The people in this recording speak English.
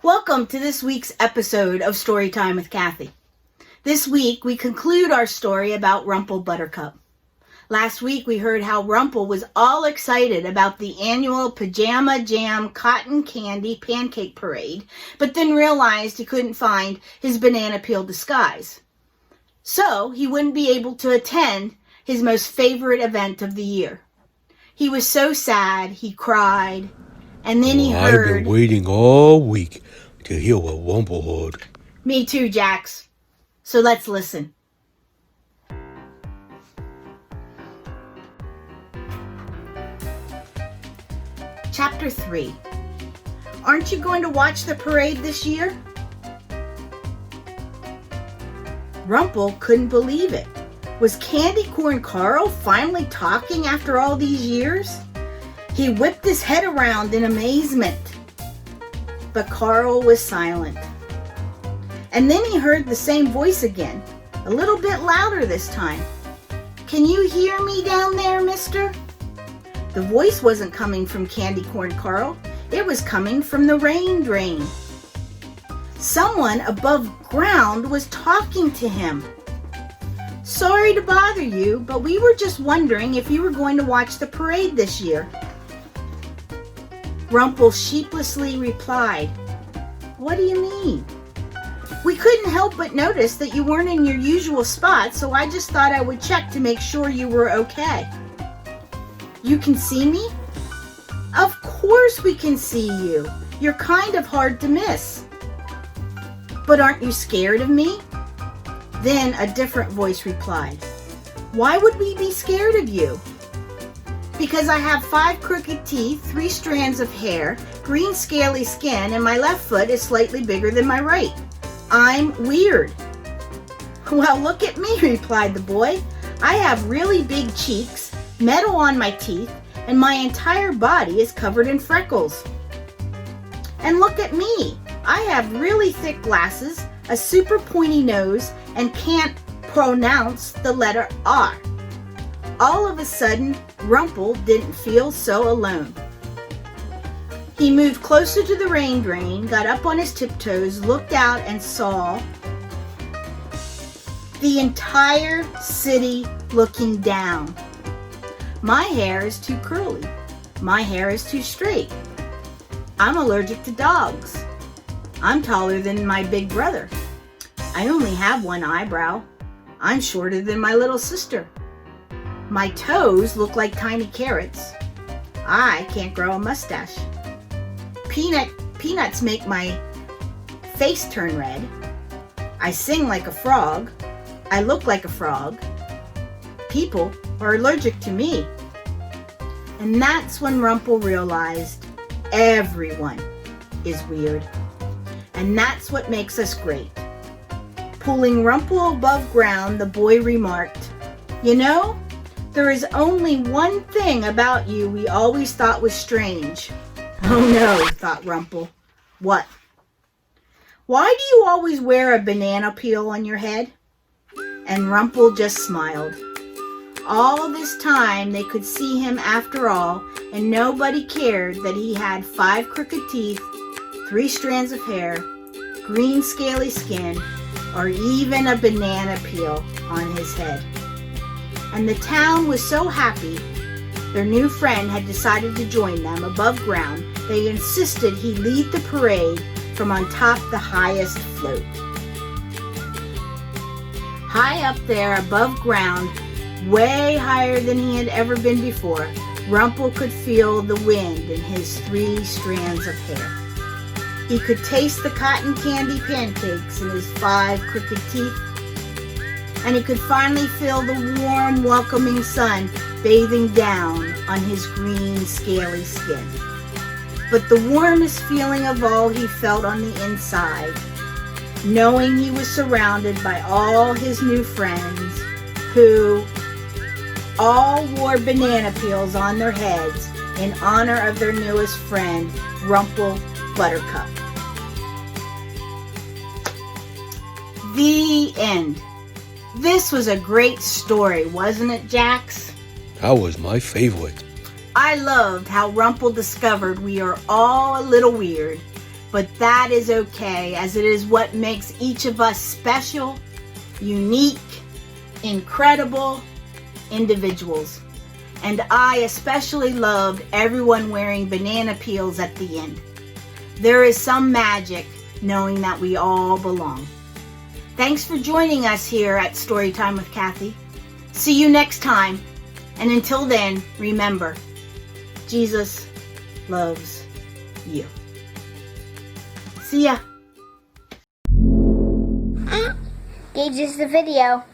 Welcome to this week's episode of Storytime with Cathay. This week we conclude our story about Rumple Buttercup. Last week we heard how Rumple was all excited about the annual Pajama Jam Cotton Candy Pancake Parade, but then realized he couldn't find his banana peel disguise. So he wouldn't be able to attend his most favorite event of the year. He was so sad, he cried, and then he heard... I've been waiting all week to hear what Rumple heard. Me too, Jax. So let's listen. Chapter 3. Aren't you going to watch the parade this year? Rumple couldn't believe it. Was Candy Corn Carl finally talking after all these years? He whipped his head around in amazement. But Carl was silent. And then he heard the same voice again, a little bit louder this time. "Can you hear me down there, mister?" The voice wasn't coming from Candy Corn Carl. It was coming from the rain drain. Someone above ground was talking to him. "Sorry to bother you, but we were just wondering if you were going to watch the parade this year." Rumple sheepishly replied, "What do you mean?" "We couldn't help but notice that you weren't in your usual spot, so I just thought I would check to make sure you were okay." "You can see me?" "Of course we can see you. You're kind of hard to miss." "But aren't you scared of me?" Then a different voice replied, "Why would we be scared of you?" "Because I have 5 crooked teeth, 3 strands of hair, green scaly skin, and my left foot is slightly bigger than my right. I'm weird." "Well, look at me," replied the boy. "I have really big cheeks, metal on my teeth, and my entire body is covered in freckles. And look at me. I have really thick glasses, a super pointy nose, and can't pronounce the letter R." All of a sudden, Rumple didn't feel so alone. He moved closer to the rain drain, got up on his tiptoes, looked out, and saw the entire city looking down. "My hair is too curly. My hair is too straight. I'm allergic to dogs. I'm taller than my big brother. I only have 1 eyebrow. I'm shorter than my little sister. My toes look like tiny carrots. I can't grow a mustache. Peanuts make my face turn red. I sing like a frog. I look like a frog. People are allergic to me." And that's when Rumple realized everyone is weird. And that's what makes us great. Pulling Rumple above ground, the boy remarked, "You know, there is only one thing about you we always thought was strange." "Oh no," thought Rumple. "What?" "Why do you always wear a banana peel on your head?" And Rumple just smiled. All this time they could see him after all, and nobody cared that he had 5 crooked teeth, 3 strands of hair, green scaly skin, or even a banana peel on his head. And the town was so happy their new friend had decided to join them above ground, they insisted he lead the parade from on top the highest float. High up there above ground, way higher than he had ever been before, Rumple could feel the wind in his 3 strands of hair. He could taste the cotton candy pancakes in his 5 crooked teeth, and he could finally feel the warm, welcoming sun bathing down on his green, scaly skin. But the warmest feeling of all he felt on the inside, knowing he was surrounded by all his new friends who all wore banana peels on their heads in honor of their newest friend, Rumple Buttercup. The end. This was a great story, wasn't it, Jax? That was my favorite. I loved how Rumple discovered we are all a little weird, But that is okay, as it is what makes each of us special, unique, incredible individuals. And I especially loved everyone wearing banana peels at the end. There is some magic knowing that we all belong. Thanks for joining us here at Storytime with Cathay. See you next time. And until then, remember, Jesus loves you. See ya. Gauges the video.